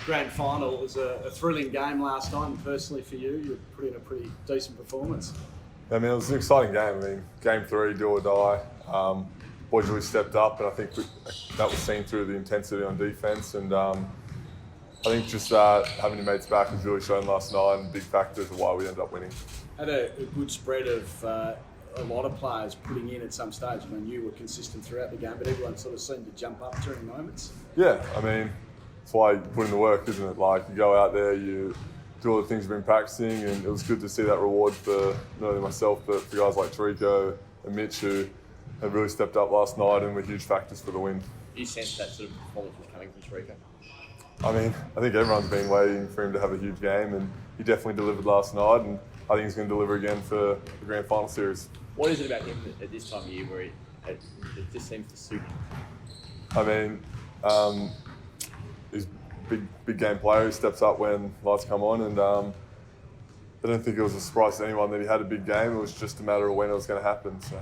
Grand final. It was a thrilling game last night, and personally for you, you put in a pretty decent performance. I mean, it was an exciting game. I mean, game 3, do or die. Boys really stepped up, and I think that was seen through the intensity on defence. And I think just having your mates back was really shown last night, and a big factor to why we ended up winning. Had a good spread of a lot of players putting in at some stage. I mean, you were consistent throughout the game, but everyone sort of seemed to jump up during moments. Yeah, I mean, that's why you put in the work, isn't it? Like, you go out there, you do all the things you've been practicing, and it was good to see that reward for not only myself, but for guys like Trico and Mitch, who have really stepped up last night and were huge factors for the win. You sense that sort of performance was coming from Trico? I mean, I think everyone's been waiting for him to have a huge game, and he definitely delivered last night, and I think he's going to deliver again for the grand final series. What is it about him at this time of year where it just seems to suit him? I mean, he's a big game player. He steps up when lights come on, and I don't think it was a surprise to anyone that he had a big game. It was just a matter of when it was going to happen. So.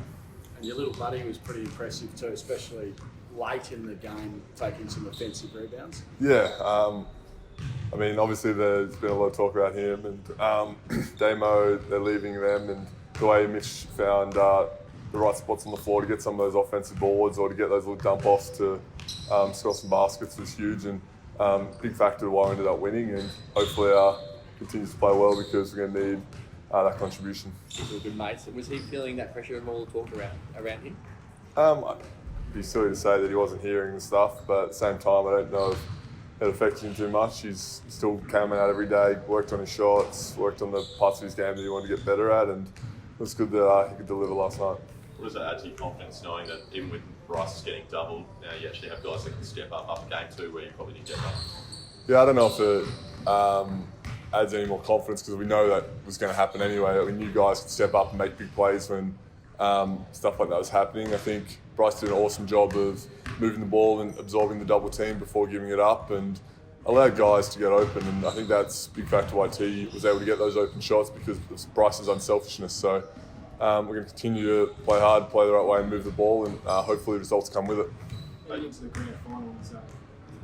And your little buddy was pretty impressive too, especially late in the game, taking some offensive rebounds. Yeah, I mean, obviously there's been a lot of talk about him and Damo, they're leaving them, and the way Mitch found the right spots on the floor to get some of those offensive boards or to get those little dump-offs to score some baskets was huge, and big factor to why we ended up winning, and hopefully continues to play well because we're going to need that contribution. They were good mates. Was he feeling that pressure and all the talk around him? It'd be silly to say that he wasn't hearing the stuff, but at the same time, I don't know if it affected him too much. He's still coming out every day, worked on his shots, worked on the parts of his game that he wanted to get better at, and it was good that he could deliver last night. What does that add to your confidence, knowing that even with Bryce is getting doubled, now you actually have guys that can step up game 2 where you probably didn't get that? Yeah, I don't know if it adds any more confidence because we know that was going to happen anyway. That we knew guys could step up and make big plays when stuff like that was happening. I think Bryce did an awesome job of moving the ball and absorbing the double team before giving it up, and allowed guys to get open. And I think that's a big factor why T was able to get those open shots because of Bryce's unselfishness. So we're going to continue to play hard, play the right way, and move the ball, and hopefully results come with it. Heading into the grand final, is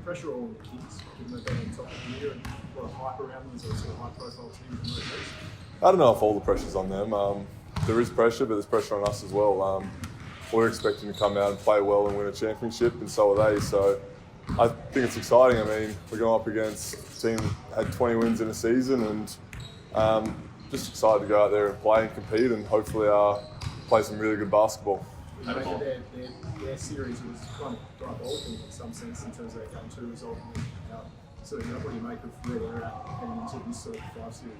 pressure all on the kids, given they've been on top of the year and a lot of hype around them as a sort of high-profile team from the East? I don't know if all the pressure's on them. There is pressure, but there's pressure on us as well. We're expecting to come out and play well and win a championship, and so are they. So I think it's exciting. I mean, we're going up against a team that had 20 wins in a season, and just excited to go out there and play and compete, and hopefully play some really good basketball. Their series was kind of diabolical in some sense in terms of their game 2 result. So what do you make of where they're at heading into this sort of 5 series?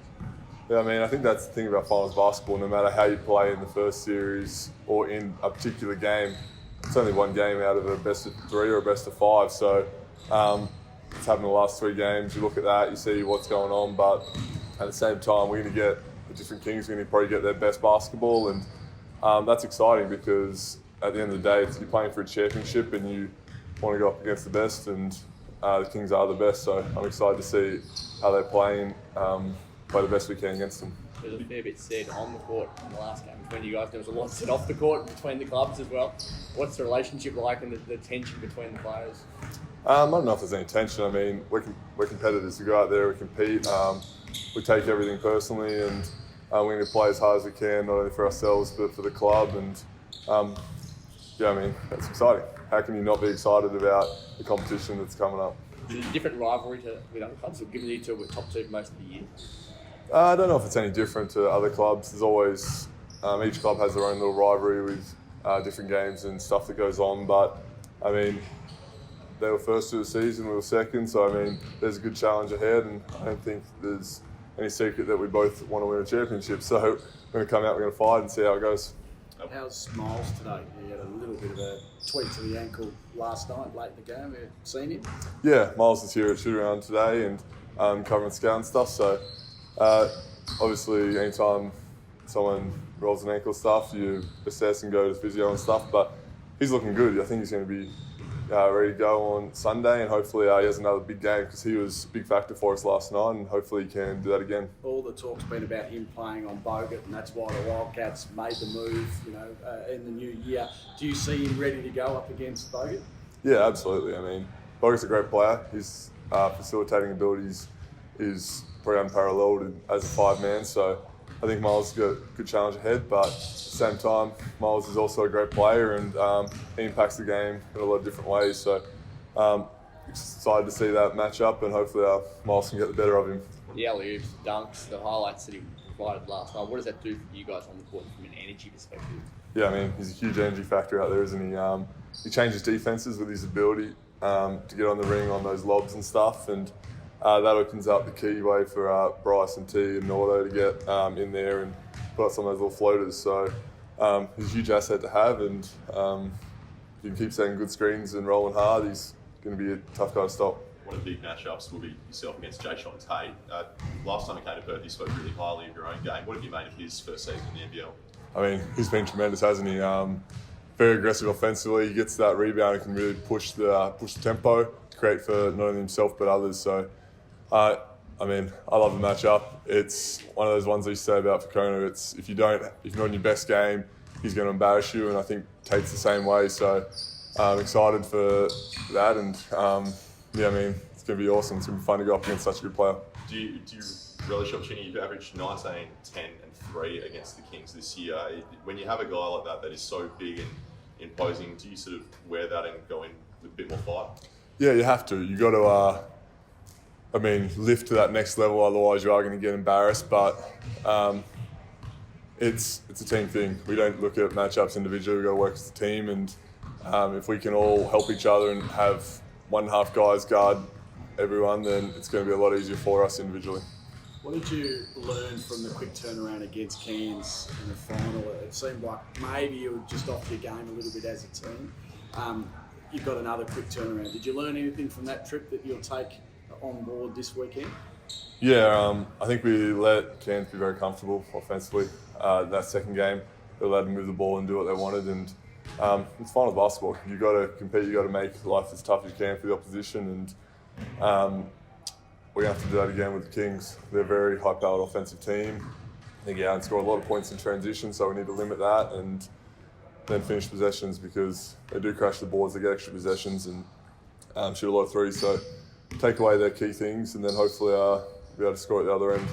Yeah, I mean, I think that's the thing about finals basketball. No matter how you play in the first series or in a particular game, it's only one game out of a best of 3 or a best of 5. So it's happened in the last 3 games. You look at that, you see what's going on, but at the same time, we're going to get the different Kings. We're going to probably get their best basketball, and that's exciting because at the end of the day, you're playing for a championship and you want to go up against the best, and the Kings are the best. So I'm excited to see how they're playing. Play the best we can against them. There was a fair bit said on the court in the last game between you guys. There was a lot said off the court between the clubs as well. What's the relationship like and the tension between the players? I don't know if there's any tension. I mean, we're competitors. We go out there, we compete. We take everything personally, and we're going to play as hard as we can, not only for ourselves but for the club. And yeah, I mean, that's exciting. How can you not be excited about the competition that's coming up? Is it a different rivalry with other clubs, or given you two were top 2 most of the year? I don't know if it's any different to other clubs. There's always, each club has their own little rivalry with different games and stuff that goes on. But, I mean, they were first to the season, we were second. So, I mean, there's a good challenge ahead, and I don't think there's any secret that we both want to win a championship. So we're going to come out, we're going to fight and see how it goes. How's Miles today? He had a little bit of a tweak to the ankle last night, late in the game. Have you seen him? Yeah, Miles is here at shoot-around today and covering scout and stuff. So, obviously, anytime someone rolls an ankle stuff, you assess and go to physio and stuff. But he's looking good. I think he's going to be ready to go on Sunday, and hopefully he has another big game because he was a big factor for us last night, and hopefully he can do that again. All the talk's been about him playing on Bogut, and that's why the Wildcats made the move, in the new year. Do you see him ready to go up against Bogut? Yeah, absolutely. I mean, Bogut's a great player. He's facilitating abilities is pretty unparalleled as a 5-man. So I think Miles has got a good challenge ahead, but at the same time, Miles is also a great player and he impacts the game in a lot of different ways. So excited to see that match up, and hopefully Miles can get the better of him. The alley-oops, the dunks, the highlights that he provided last night, what does that do for you guys on the court from an energy perspective? Yeah, I mean, he's a huge energy factor out there, isn't he? He changes defenses with his ability to get on the ring on those lobs and stuff, and that opens up the key way for Bryce and T and Nordo to get in there and put up some of those little floaters. So he's a huge asset to have, and if he can keep setting good screens and rolling hard, he's going to be a tough guy to stop. One of the big matchups will be yourself against Jay Sean Tate. Last time he came to Perth, he spoke really highly of your own game. What have you made of his first season in the NBL? I mean, he's been tremendous, hasn't he? Very aggressive offensively. He gets that rebound and can really push the tempo, create for not only himself but others. So, I mean, I love the matchup. It's one of those ones that you say about Fakona. It's if you're not in your best game, he's going to embarrass you, and I think Tate's the same way. So, I'm excited for that, and yeah, I mean, it's going to be awesome. It's going to be fun to go up against such a good player. Do you relish the opportunity? You've averaged 19, 10 and 3 against the Kings this year. When you have a guy like that is so big and imposing, do you sort of wear that and go in with a bit more fight? Yeah, you have to. You got to, lift to that next level. Otherwise, you are going to get embarrassed. But it's a team thing. We don't look at matchups individually. We've got to work as a team, and if we can all help each other and have 1.5 guys guard everyone, then it's going to be a lot easier for us individually. What did you learn from the quick turnaround against Cairns in the final? It seemed like maybe you were just off your game a little bit as a team. You've got another quick turnaround. Did you learn anything from that trip that you'll take on board this weekend? Yeah, I think we let Cairns be very comfortable offensively. That second game, they allowed them to move the ball and do what they wanted, and it's finals basketball. You've got to compete, you've got to make life as tough as you can for the opposition, and we're going to have to do that again with the Kings. They're a very high-powered offensive team. They get out and score a lot of points in transition, so we need to limit that and then finish possessions, because they do crash the boards, they get extra possessions and shoot a lot of threes. So take away their key things and then hopefully be able to score at the other end.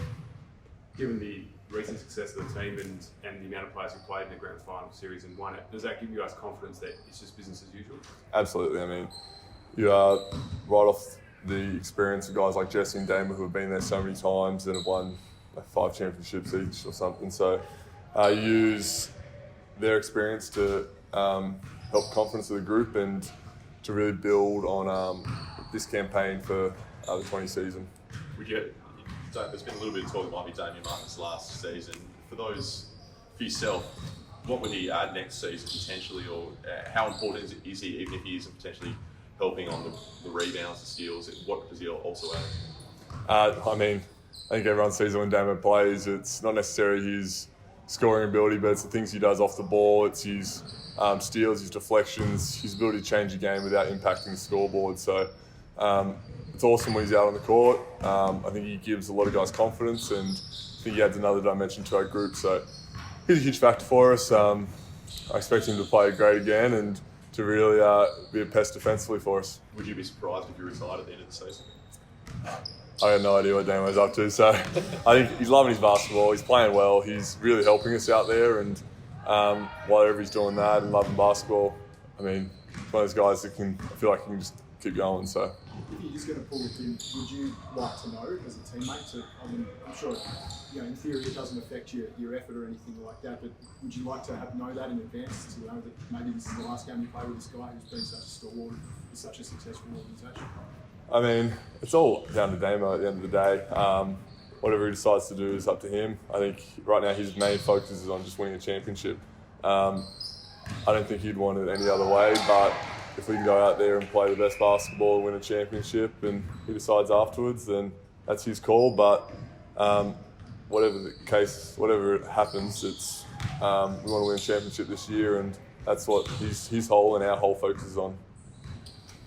Given the recent success of the team and the amount of players who played in the grand final series and won it, does that give you guys confidence that it's just business as usual? Absolutely. I mean, you are right off the experience of guys like Jesse and Dama who have been there so many times and have won 5 championships each or something. So use their experience to help confidence of the group and to really build on this campaign for the 20 season. There's been a little bit of talk, it might be Damian Martin's last season. For yourself, what would he add next season potentially, or how important is he, even if he isn't potentially helping on the rebounds, the steals? What does he also add? I think everyone sees it when Damo plays. It's not necessarily his scoring ability, but it's the things he does off the ball. It's his steals, his deflections, his ability to change the game without impacting the scoreboard. So it's awesome when he's out on the court. I think he gives a lot of guys confidence, and I think he adds another dimension to our group. So he's a huge factor for us. I expect him to play great again and to really be a pest defensively for us. Would you be surprised if you retired at the end of the season? I have no idea what Damo's up to, so I think he's loving his basketball, he's playing well, he's really helping us out there, and whatever he's doing that and loving basketball, he's one of those guys that I feel like he can just keep going. So if you're just going to pull with him, would you like to know as a teammate? I'm sure, in theory it doesn't affect your effort or anything like that, but would you like to know that in advance, to know that maybe this is the last game you play with this guy who's been such a stalwart for such a successful organisation? It's all down to Damo at the end of the day. Whatever he decides to do is up to him. I think right now his main focus is on just winning a championship. I don't think he'd want it any other way, but if we can go out there and play the best basketball and win a championship and he decides afterwards, then that's his call. But whatever the case, whatever happens, we want to win a championship this year, and that's what his whole and our whole focus is on.